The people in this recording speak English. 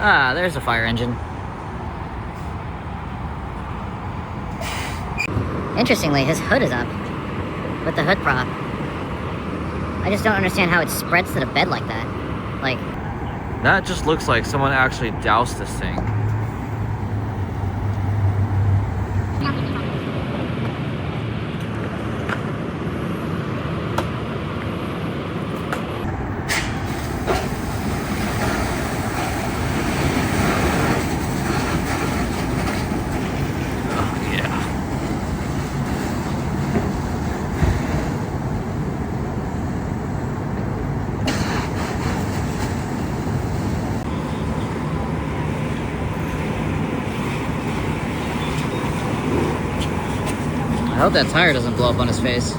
Ah, there's a fire engine. Interestingly, his hood is up with the hood prop. I just don't understand how it spreads to the bed like that. Like, that just looks like someone actually doused this thing. I hope that tire doesn't blow up on his face.